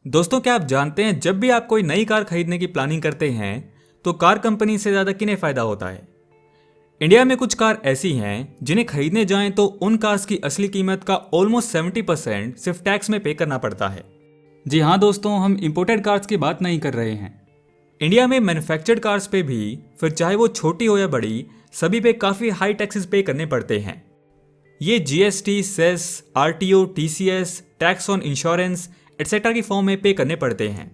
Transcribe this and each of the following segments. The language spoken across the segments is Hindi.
दोस्तों, क्या आप जानते हैं जब भी आप कोई नई कार खरीदने की प्लानिंग करते हैं तो कार कंपनी से ज़्यादा किन्हें फ़ायदा होता है। इंडिया में कुछ कार ऐसी हैं जिन्हें खरीदने जाएं तो उन कार्स की असली कीमत का ऑलमोस्ट 70% सिर्फ टैक्स में पे करना पड़ता है। जी हाँ दोस्तों, हम इंपोर्टेड कार्स की बात नहीं कर रहे हैं। इंडिया में मैन्युफैक्चर्ड कार्स पे भी, फिर चाहे वो छोटी हो या बड़ी, सभी पे काफ़ी हाई टैक्सेस पे करने पड़ते हैं। ये GST, cess, RTO, TCS, tax on insurance etcetera की फॉर्म में पे करने पड़ते हैं।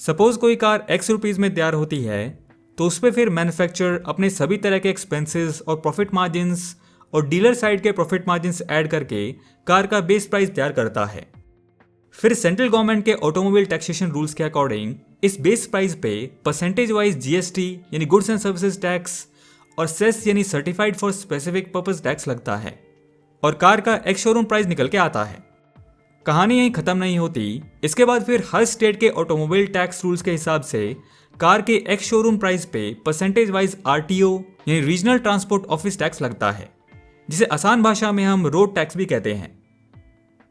सपोज कोई कार एक्स रुपीज़ में तैयार होती है तो उस पर फिर मैन्युफैक्चरर अपने सभी तरह के एक्सपेंसेस और प्रॉफिट मार्जिन्स और डीलर साइड के प्रॉफिट मार्जिन्स ऐड करके कार का बेस प्राइस तैयार करता है। फिर सेंट्रल गवर्नमेंट के ऑटोमोबाइल टैक्सेशन रूल्स के अकॉर्डिंग इस बेस प्राइस पे परसेंटेज वाइज जीएसटी यानी गुड्स एंड सर्विसेज टैक्स और सेस यानी certified for specific purpose tax लगता है और कार का एक्स शोरूम प्राइस निकल के आता है। कहानी यहीं खत्म नहीं होती। इसके बाद फिर हर स्टेट के ऑटोमोबाइल टैक्स रूल्स के हिसाब से कार के एक्स शोरूम प्राइस पे परसेंटेज वाइज आरटीओ यानी रीजनल ट्रांसपोर्ट ऑफिस टैक्स लगता है, जिसे आसान भाषा में हम रोड टैक्स भी कहते हैं।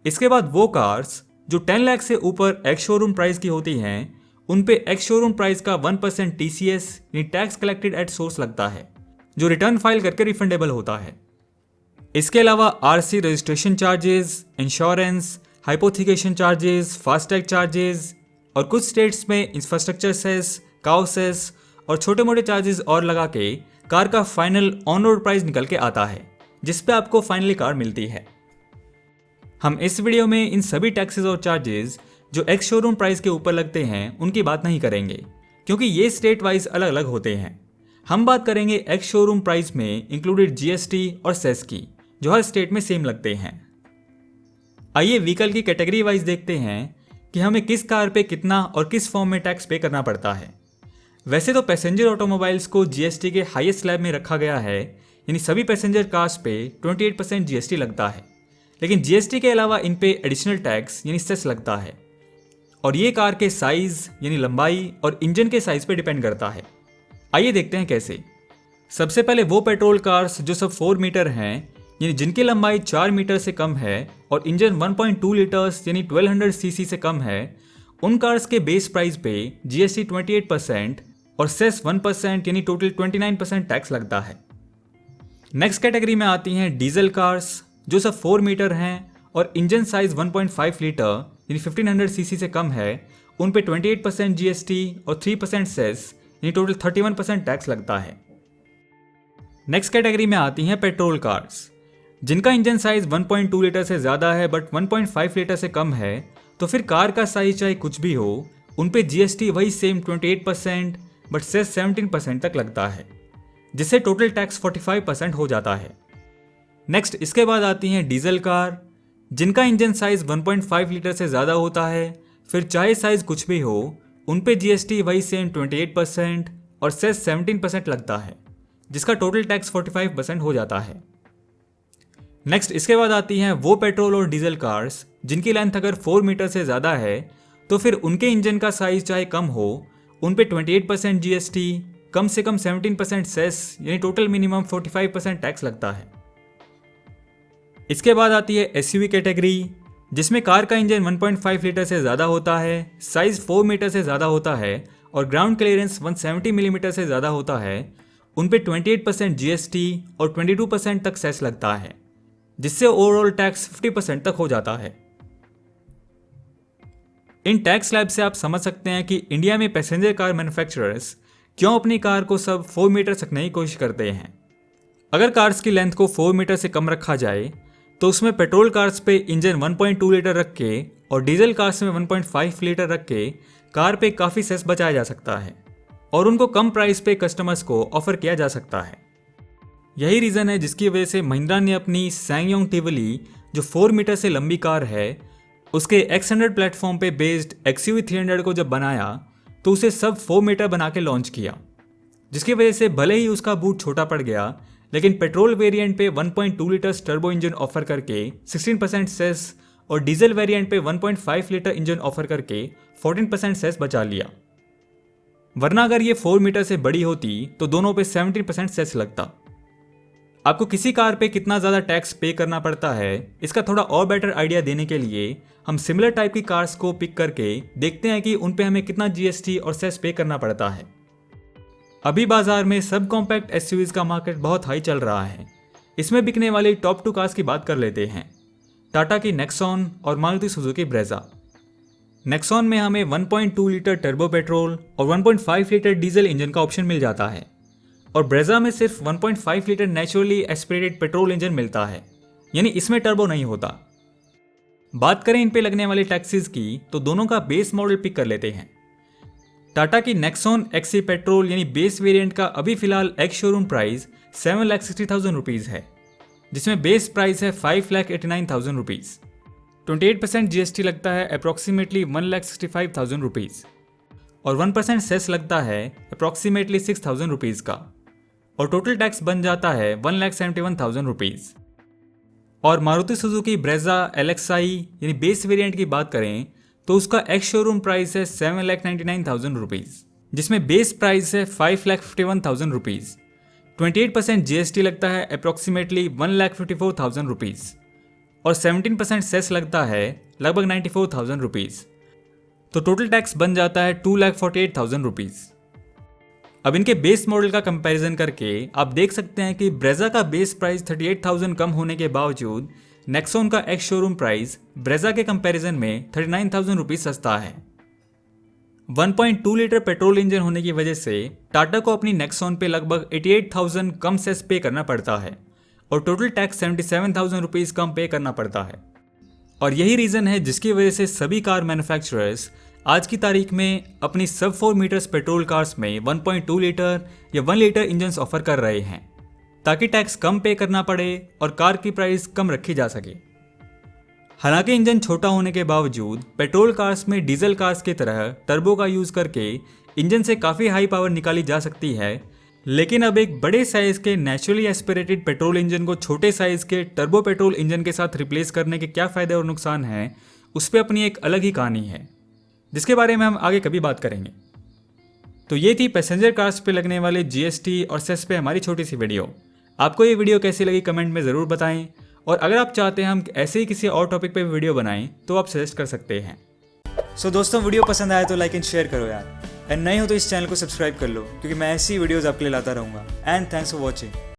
इसके बाद वो कार्स जो 10 लाख से ऊपर एक्स शोरूम प्राइस की होती हैं उन पे एक्स शोरूम प्राइस का 1% टीसीएस यानी टैक्स कलेक्टेड एट सोर्स लगता है, जो रिटर्न फाइल करके रिफंडेबल होता है। इसके अलावा RC registration charges, insurance, hypothecation charges, FASTag charges और कुछ स्टेट्स में इंफ्रास्ट्रक्चर सेस, काउ सेस और छोटे मोटे चार्जेस और लगा के कार का फाइनल ऑन रोड प्राइस निकल के आता है, जिस पे आपको फाइनली कार मिलती है। हम इस वीडियो में इन सभी टैक्सेस और चार्जेस जो एक्स शोरूम प्राइस के ऊपर लगते हैं उनकी बात नहीं करेंगे, क्योंकि ये स्टेट वाइज अलग अलग होते हैं। हम बात करेंगे एक्स शोरूम प्राइस में इंक्लूडेड जीएसटी और सेस की, जो हर स्टेट में सेम लगते हैं। आइए व्हीकल की कैटेगरी वाइज देखते हैं कि हमें किस कार पे कितना और किस फॉर्म में टैक्स पे करना पड़ता है। वैसे तो पैसेंजर ऑटोमोबाइल्स को जीएसटी के हाईएस्ट स्लैब में रखा गया है, यानी सभी पैसेंजर कार्स पे 28% जीएसटी लगता है, लेकिन जीएसटी के अलावा इन पे एडिशनल टैक्स यानी सेस लगता है और ये कार के साइज यानी लंबाई और इंजन के साइज पे डिपेंड करता है। आइए देखते हैं कैसे। सबसे पहले वो पेट्रोल कार्स जो सब 4 मीटर हैं यानी जिनकी लंबाई 4 मीटर से कम है और इंजन 1.2 लीटर्स यानी 1200 सीसी से कम है, उन कार्स के बेस प्राइस पे जीएसटी 28% और सेस 1% यानी टोटल 29% टैक्स लगता है। नेक्स्ट कैटेगरी में आती हैं डीजल कार्स जो सब 4 मीटर हैं और इंजन साइज 1.5 लीटर यानी 1500 सीसी से कम है, उन पे 28% जीएसटी और 3% सेस यानी टोटल 31% टैक्स लगता है। नेक्स्ट कैटेगरी में आती हैं पेट्रोल कार्स जिनका इंजन साइज 1.2 लीटर से ज़्यादा है बट 1.5 लीटर से कम है, तो फिर कार का साइज चाहे कुछ भी हो, उन पे जीएसटी वही सेम 28% बट सेस 17% तक लगता है, जिससे टोटल टैक्स 45% हो जाता है। नेक्स्ट इसके बाद आती हैं डीजल कार जिनका इंजन साइज 1.5 लीटर से ज़्यादा होता है, फिर चाहे साइज कुछ भी हो, उन पे जीएसटी वही सेम 28% और सेस 17% लगता है, जिसका टोटल टैक्स 45% हो जाता है। नेक्स्ट इसके बाद आती हैं वो पेट्रोल और डीजल कार्स जिनकी लेंथ अगर 4 मीटर से ज़्यादा है, तो फिर उनके इंजन का साइज चाहे कम हो, उन पे 28% जीएसटी, कम से कम 17% सेस यानी टोटल मिनिमम 45% टैक्स लगता है। इसके बाद आती है एसयूवी कैटेगरी जिसमें कार का इंजन 1.5 लीटर से ज़्यादा होता है, साइज 4 मीटर से ज़्यादा होता है और ग्राउंड क्लियरेंस 170 मिलीमीटर से ज़्यादा होता है, उन पे 28% जीएसटी और 22% तक सेस लगता है, जिससे ओवरऑल टैक्स 50% तक हो जाता है। इन टैक्स स्लैब से आप समझ सकते हैं कि इंडिया में पैसेंजर कार मैन्युफैक्चरर्स क्यों अपनी कार को सब 4 मीटर रखने की कोशिश करते हैं। अगर कार्स की लेंथ को 4 मीटर से कम रखा जाए तो उसमें पेट्रोल कार्स पे इंजन 1.2 लीटर रख के और डीजल कार्स में 1.5 लीटर रख के कार पे काफ़ी सेस बचाया जा सकता है और उनको कम प्राइस पे कस्टमर्स को ऑफर किया जा सकता है। यही रीज़न है जिसकी वजह से महिंद्रा ने अपनी सैंगयोंग टिवली जो 4 मीटर से लंबी कार है उसके X100 प्लेटफॉर्म पे बेस्ड XUV 300 को जब बनाया तो उसे सब 4 मीटर बना के लॉन्च किया, जिसकी वजह से भले ही उसका बूट छोटा पड़ गया, लेकिन पेट्रोल वेरिएंट पे 1.2 लीटर टर्बो इंजन ऑफर करके 16% सेस और डीजल वेरिएंट पे 1.5 लीटर इंजन ऑफर करके 14% सेस बचा लिया। वरना अगर ये 4 मीटर से बड़ी होती तो दोनों पे 17% सेस लगता। आपको किसी कार पे कितना ज़्यादा टैक्स पे करना पड़ता है, इसका थोड़ा और बेटर आइडिया देने के लिए हम सिमिलर टाइप की कार्स को पिक करके देखते हैं कि उन पे हमें कितना जीएसटी और सेस पे करना पड़ता है। अभी बाजार में सब कॉम्पैक्ट एसयूवीज का मार्केट बहुत हाई चल रहा है। इसमें बिकने वाली टॉप 2 कार्स की बात कर लेते हैं, टाटा की नेक्सॉन और मारुति सुजुकी ब्रेजा। नेक्सॉन में हमें 1.2 लीटर टर्बो पेट्रोल और 1.5 लीटर डीजल इंजन का ऑप्शन मिल जाता है, और ब्रेजा में सिर्फ 1.5 litre naturally aspirated petrol engine मिलता है, यानी इसमें टर्बो नहीं होता। बात करें इन पे लगने वाली टैक्सेस की, तो दोनों का बेस मॉडल पिक कर लेते हैं। टाटा की नेक्सॉन एक्सी पेट्रोल यानी बेस वेरिएंट का अभी फिलहाल एक्स शोरूम प्राइस 7,60,000 रुपीज़ है, जिसमें बेस प्राइस है 5,89,000 रुपीज़। 28% जीएसटी लगता है अप्रॉक्सीमेटली 1,65,000 रुपीज़, और 1% सेस लगता है अप्रॉक्सीमेटली 6,000 रुपीज़ का, और टोटल टैक्स बन जाता है 1,71,000 रुपीज़। और मारुति सुजुकी ब्रेजा एलएक्सआई यानी बेस वेरिएंट की बात करें तो उसका एक्स शोरूम प्राइस है 7,99,000 रुपीज़, जिसमें बेस प्राइस है 5,51,000 रुपीज़। 28% जीएसटी लगता है अप्रॉक्सीमेटली 1,54,000 रुपीज़, और 17% सेस लगता है लगभग 94,000 रुपीज़। तो टोटल टैक्स बन जाता है 2,48,000 रुपीज़। अब इनके बेस मॉडल का कंपैरिजन करके आप देख सकते हैं कि ब्रेजा का बेस प्राइस 38,000 कम होने के बावजूद नेक्सॉन का एक्स शोरूम प्राइस ब्रेजा के कंपैरिजन में 39,000 रुपीज़ सस्ता है। 1.2 लीटर पेट्रोल इंजन होने की वजह से टाटा को अपनी नेक्सॉन पे लगभग 88,000 कम सेस पे करना पड़ता है, और टोटल टैक्स 77,000 रुपीज़ कम पे करना पड़ता है। और यही रीज़न है जिसकी वजह से सभी कार मैन्युफैक्चरर्स आज की तारीख में अपनी सब 4 मीटर्स पेट्रोल कार्स में 1.2 लीटर या 1 लीटर इंजन्स ऑफर कर रहे हैं, ताकि टैक्स कम पे करना पड़े और कार की प्राइस कम रखी जा सके। हालांकि इंजन छोटा होने के बावजूद पेट्रोल कार्स में डीजल कार्स की तरह टर्बो का यूज़ करके इंजन से काफ़ी हाई पावर निकाली जा सकती है, लेकिन अब एक बड़े साइज के नेचुरली एस्पिरेटेड पेट्रोल इंजन को छोटे साइज के टर्बो पेट्रोल इंजन के साथ रिप्लेस करने के क्या फ़ायदे और नुकसान हैं, उस पर अपनी एक अलग ही कहानी है, जिसके बारे में हम आगे कभी बात करेंगे। तो ये थी पैसेंजर कार्स पे लगने वाले जीएसटी और सेस पे हमारी छोटी सी वीडियो। आपको ये वीडियो कैसी लगी कमेंट में ज़रूर बताएं, और अगर आप चाहते हैं हम ऐसे ही किसी और टॉपिक पे वीडियो बनाएं तो आप सजेस्ट कर सकते हैं। सो दोस्तों, वीडियो पसंद आया तो लाइक एंड शेयर करो यार, एंड नए हो तो इस चैनल को सब्सक्राइब कर लो, क्योंकि मैं ऐसी वीडियोज़ आपके लिए लाता रहूँगा। And thanks for watching.